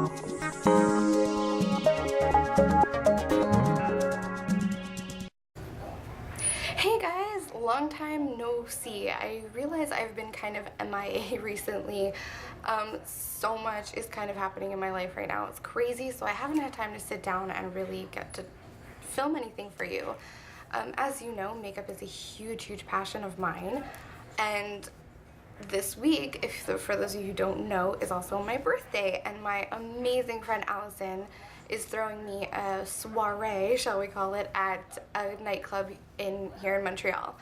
Hey guys, long time no see. I realize I've been kind of MIA recently. So much is kind of happening in my life right now. It's crazy, so I haven't had time to sit down and really get to film anything for you. As you know, makeup is a huge passion of mine, and this week, for those of you who don't know, is also my birthday, and my amazing friend Allison is throwing me a soiree, shall we call it, at a nightclub here in Montreal.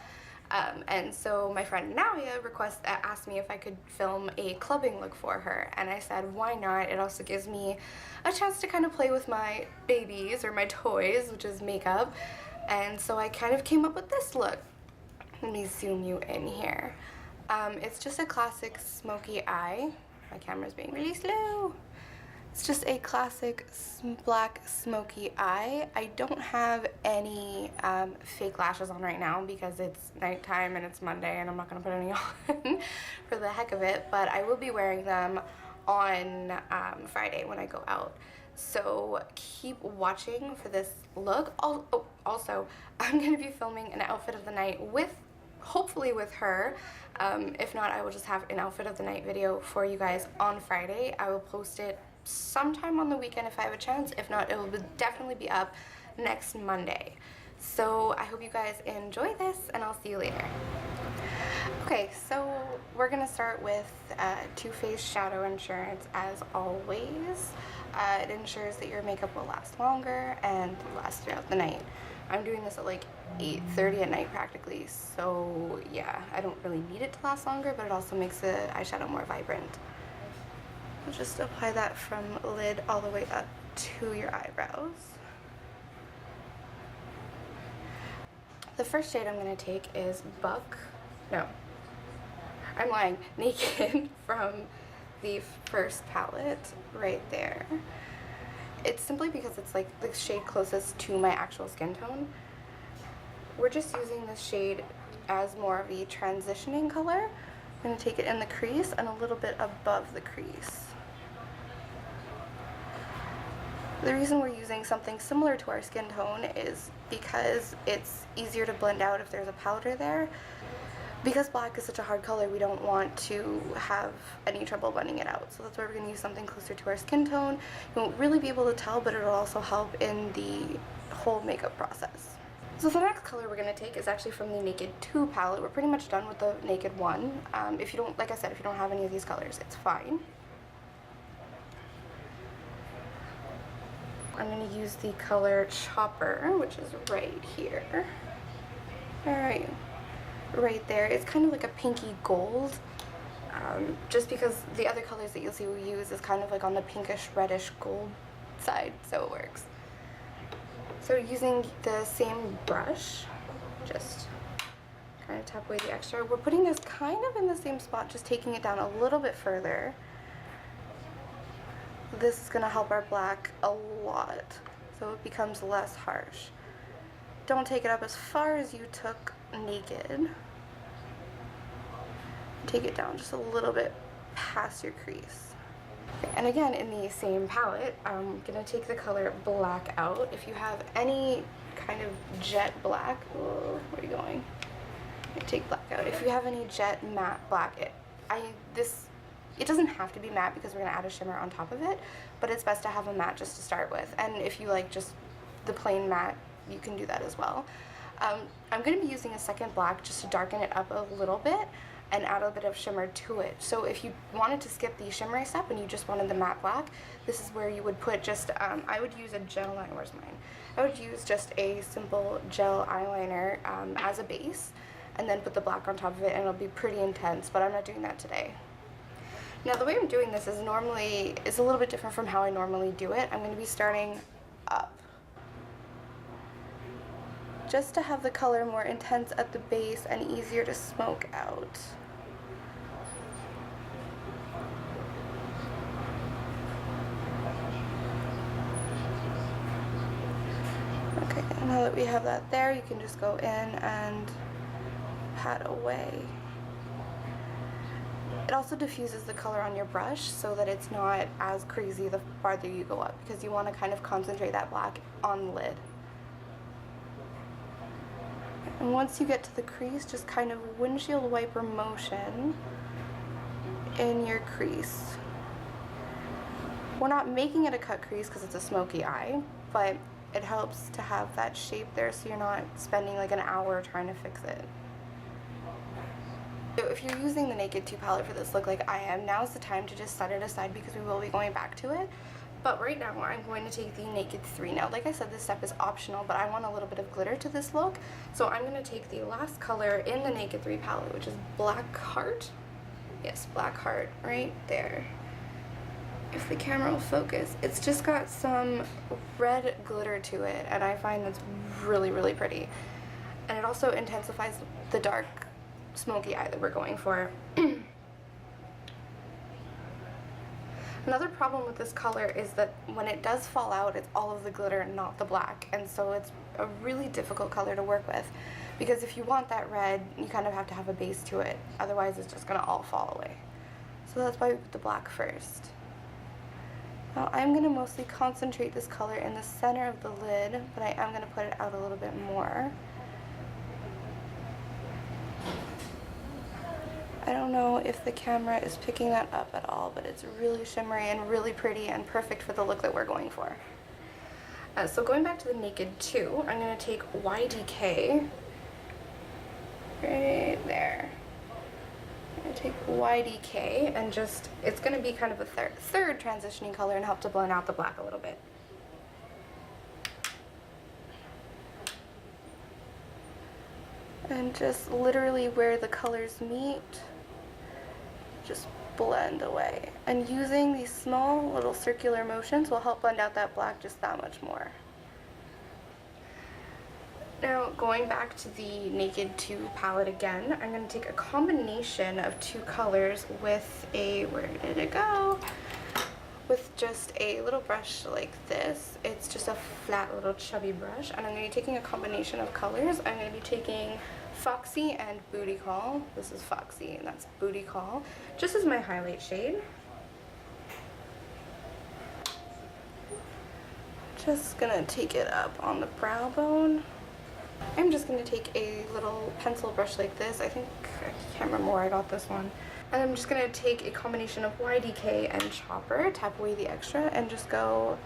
And so my friend Nadia asked me if I could film a clubbing look for her, and I said why not. It also gives me a chance to kind of play with my babies, or my toys, which is makeup, and so I kind of came up with this look. Let me zoom you in here. It's just a classic smoky eye. My camera's being really slow. It's just a classic black smoky eye. I don't have any fake lashes on right now because it's nighttime and it's Monday and I'm not gonna put any on for the heck of it, but I will be wearing them on Friday when I go out. So keep watching for this look. Also, I'm gonna be filming an outfit of the night hopefully with her. If not, I will just have an outfit of the night video for you guys on Friday. I will post it sometime on the weekend if I have a chance. If not, it will definitely be up next Monday. So I hope you guys enjoy this, and I'll see you later. Okay, so we're gonna start with Too Faced Shadow Insurance as always. It ensures that your makeup will last longer and last throughout the night. I'm doing this at like 8:30 at night practically, so yeah, I don't really need it to last longer, but it also makes the eyeshadow more vibrant. I'll just apply that from lid all the way up to your eyebrows. The first shade I'm going to take is I'm lying, Naked from the first palette right there. It's simply because it's like the shade closest to my actual skin tone. We're just using this shade as more of a transitioning color. I'm going to take it in the crease and a little bit above the crease. The reason we're using something similar to our skin tone is because it's easier to blend out if there's a powder there. Because black is such a hard color, we don't want to have any trouble blending it out. So that's why we're going to use something closer to our skin tone. You won't really be able to tell, but it'll also help in the whole makeup process. So the next color we're going to take is actually from the Naked 2 palette. We're pretty much done with the Naked 1. If you don't, like I said, if you don't have any of these colors, it's fine. I'm going to use the color Chopper, which is right here. Alright, right there. It's kind of like a pinky gold, just because the other colors that you'll see we use is kind of like on the pinkish reddish gold side, so it works. So using the same brush, just kind of tap away the extra. We're putting this kind of in the same spot, just taking it down a little bit further. This is going to help our black a lot, so it becomes less harsh. Don't take it up as far as you took Naked. Take it down just a little bit past your crease. And again, in the same palette, I'm going to take the color Black out. If you have any kind of jet black, where are you going? Take Black out. If you have any jet matte black, it doesn't have to be matte because we're going to add a shimmer on top of it, but it's best to have a matte just to start with. And if you like just the plain matte, you can do that as well. I'm going to be using a second black just to darken it up a little bit and add a bit of shimmer to it. So if you wanted to skip the shimmery step and you just wanted the matte black, this is where you would put just, I would use a gel line, where's mine? I would use just a simple gel eyeliner as a base, and then put the black on top of it, and it'll be pretty intense, but I'm not doing that today. Now the way I'm doing this is a little bit different from how I normally do it. I'm going to be starting up, just to have the color more intense at the base and easier to smoke out. Okay, now that we have that there, you can just go in and pat away. It also diffuses the color on your brush so that it's not as crazy the farther you go up, because you want to kind of concentrate that black on the lid. And once you get to the crease, just kind of windshield wiper motion in your crease. We're not making it a cut crease because it's a smoky eye, but it helps to have that shape there so you're not spending like an hour trying to fix it. So if you're using the Naked 2 palette for this look like I am, now's the time to just set it aside because we will be going back to it. But right now I'm going to take the Naked 3. Now, like I said, this step is optional, but I want a little bit of glitter to this look. So I'm going to take the last color in the Naked 3 palette, which is Black Heart. Yes, Black Heart, right there. If the camera will focus, it's just got some red glitter to it, and I find that's really, really pretty. And it also intensifies the dark smoky eye that we're going for. Another problem with this color is that when it does fall out, it's all of the glitter, not the black, and so it's a really difficult color to work with, because if you want that red, you kind of have to have a base to it, otherwise it's just gonna all fall away. So that's why we put the black first. Now I'm going to mostly concentrate this color in the center of the lid, but I am going to put it out a little bit more. I don't know if the camera is picking that up at all, but it's really shimmery and really pretty and perfect for the look that we're going for. So going back to the Naked 2, I'm going to take YDK right there. I'm going to take YDK and just, it's going to be kind of a third transitioning color and help to blend out the black a little bit. And just literally where the colors meet, just blend away. And using these small little circular motions will help blend out that black just that much more. Now going back to the Naked 2 palette again, I'm going to take a combination of two colors with a, where did it go? With just a little brush like this. It's just a flat little chubby brush, and I'm going to be taking a combination of colors. I'm going to be taking Foxy and Booty Call. This is Foxy and that's Booty Call, just as my highlight shade. Just gonna take it up on the brow bone. I'm just going to take a little pencil brush like this. I think, I can't remember where I got this one. And I'm just going to take a combination of YDK and Chopper, tap away the extra, and just go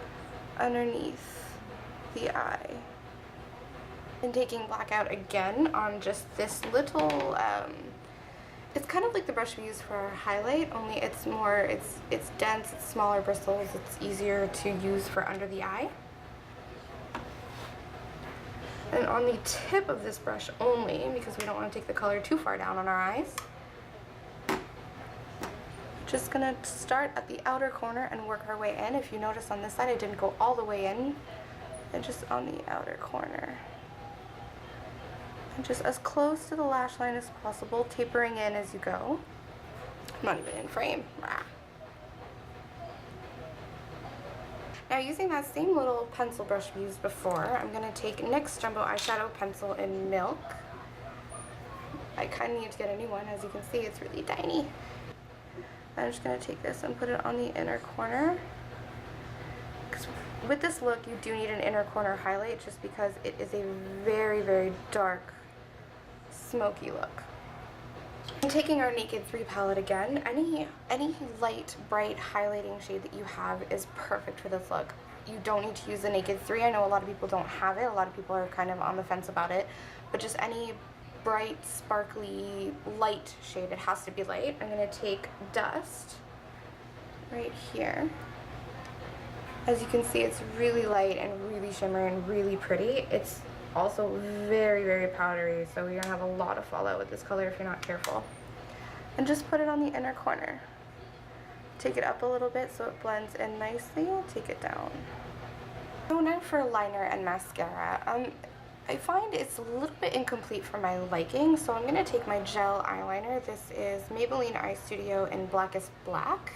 underneath the eye. And taking black out again on just this little, it's kind of like the brush we use for our highlight, only it's more, it's dense, it's smaller bristles, it's easier to use for under the eye. And on the tip of this brush only, because we don't want to take the color too far down on our eyes, just gonna start at the outer corner and work our way in. If you notice on this side, I didn't go all the way in, and just on the outer corner. And just as close to the lash line as possible, tapering in as you go. I'm not even in frame. Rah. Now using that same little pencil brush we used before, I'm going to take NYX Jumbo Eyeshadow Pencil in Milk. I kind of need to get a new one. As you can see, it's really tiny. I'm just going to take this and put it on the inner corner. Because with this look, you do need an inner corner highlight just because it is a very, very dark, smoky look. I'm taking our Naked 3 palette again. Any light, bright highlighting shade that you have is perfect for this look. You don't need to use the Naked 3. I know a lot of people don't have it. A lot of people are kind of on the fence about it. But just any bright, sparkly, light shade. It has to be light. I'm going to take Dust right here. As you can see, it's really light and really shimmery and really pretty. It's also very, very powdery, so you're gonna have a lot of fallout with this color if you're not careful. And just put it on the inner corner. Take it up a little bit so it blends in nicely. Take it down. So now for liner and mascara. I find it's a little bit incomplete for my liking, so I'm gonna take my gel eyeliner. This is Maybelline Eye Studio in Blackest Black.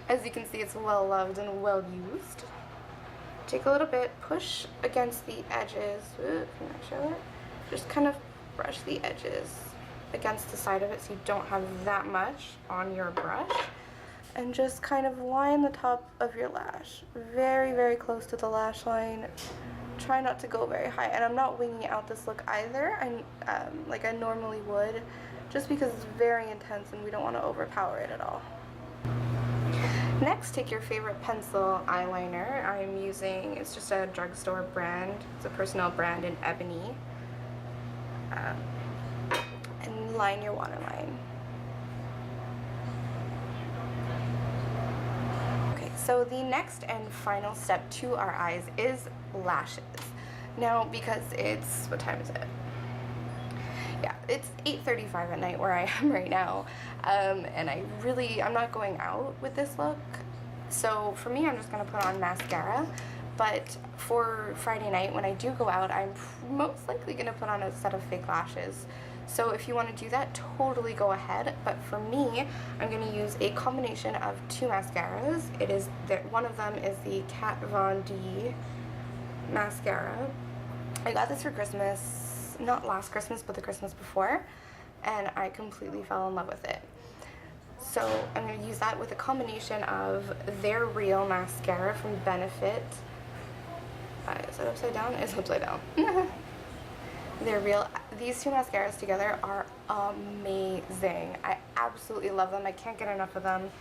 As you can see, it's well loved and well used. Take a little bit, push against the edges. Ooh, can I show it? Just kind of brush the edges. against the side of it so you don't have that much on your brush. And just kind of line the top of your lash. Very, very close to the lash line. Try not to go very high. And I'm not winging out this look either, like I normally would, just because it's very intense and we don't want to overpower it at all. Next, take your favorite pencil eyeliner. I'm using, it's just a drugstore brand. It's a Personnel brand in Ebony. And line your waterline. Okay, so the next and final step to our eyes is lashes. Now, because it's, what time is it? Yeah, it's 8:35 at night where I am right now, and I'm not going out with this look, so for me I'm just going to put on mascara, but for Friday night when I do go out, I'm most likely going to put on a set of fake lashes. So if you want to do that, totally go ahead, but for me, I'm going to use a combination of two mascaras. One of them is the Kat Von D mascara. I got this for Christmas. Not last Christmas, but the Christmas before, and I completely fell in love with it. So I'm going to use that with a combination of their Real mascara from Benefit. Is it upside down? It's upside down. They're Real. These two mascaras together are amazing. I absolutely love them. I can't get enough of them.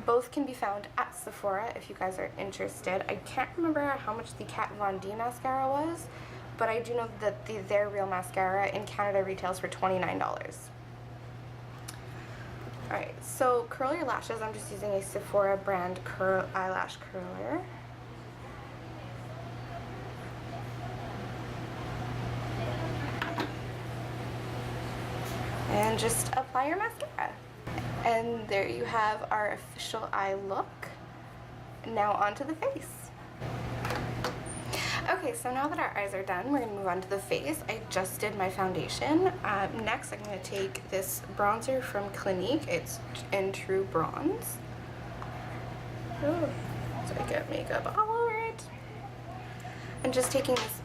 Both can be found at Sephora if you guys are interested. I can't remember how much the Kat Von D mascara was, but I do know that their Real mascara in Canada retails for $29. Alright, so curl your lashes. I'm just using a Sephora brand eyelash curler. And just apply your mascara. And there you have our official eye look. Now onto the face. Okay, so now that our eyes are done, we're going to move on to the face. I just did my foundation. Next, I'm going to take this bronzer from Clinique. It's in True Bronze. Ooh, so I get makeup all over it. And just taking this,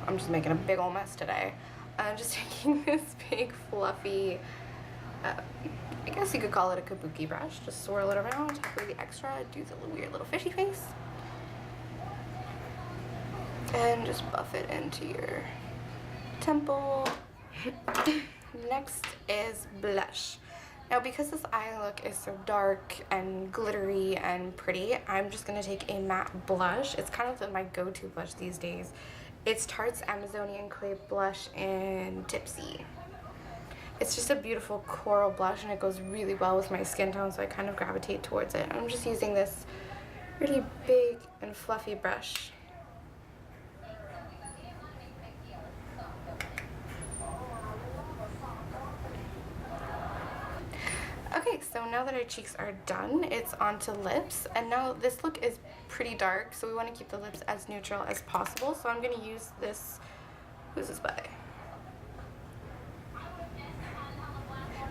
I'm just making a big old mess today. I'm just taking this big fluffy, I guess you could call it a kabuki brush. Just swirl it around, take away the extra, do the weird little fishy face. And just buff it into your temple. Next is blush. Now, because this eye look is so dark and glittery and pretty, I'm just going to take a matte blush. It's kind of my go-to blush these days. It's Tarte's Amazonian Clay Blush in Tipsy. It's just a beautiful coral blush, and it goes really well with my skin tone, so I kind of gravitate towards it. I'm just using this really big and fluffy brush. Okay, so now that our cheeks are done, it's on to lips, and now this look is pretty dark, so we want to keep the lips as neutral as possible, so I'm going to use this, who's this by?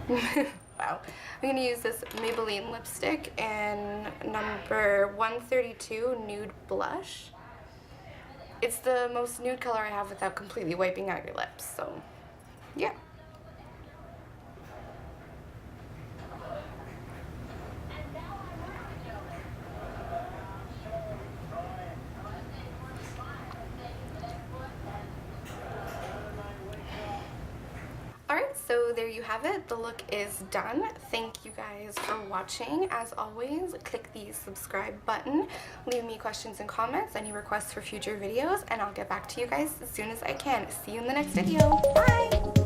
Wow. I'm going to use this Maybelline lipstick in number 132 Nude Blush. It's the most nude color I have without completely wiping out your lips, so yeah. Alright, so there you have it. The look is done. Thank you guys for watching. As always, click the subscribe button. Leave me questions and comments, any requests for future videos, and I'll get back to you guys as soon as I can. See you in the next video. Bye!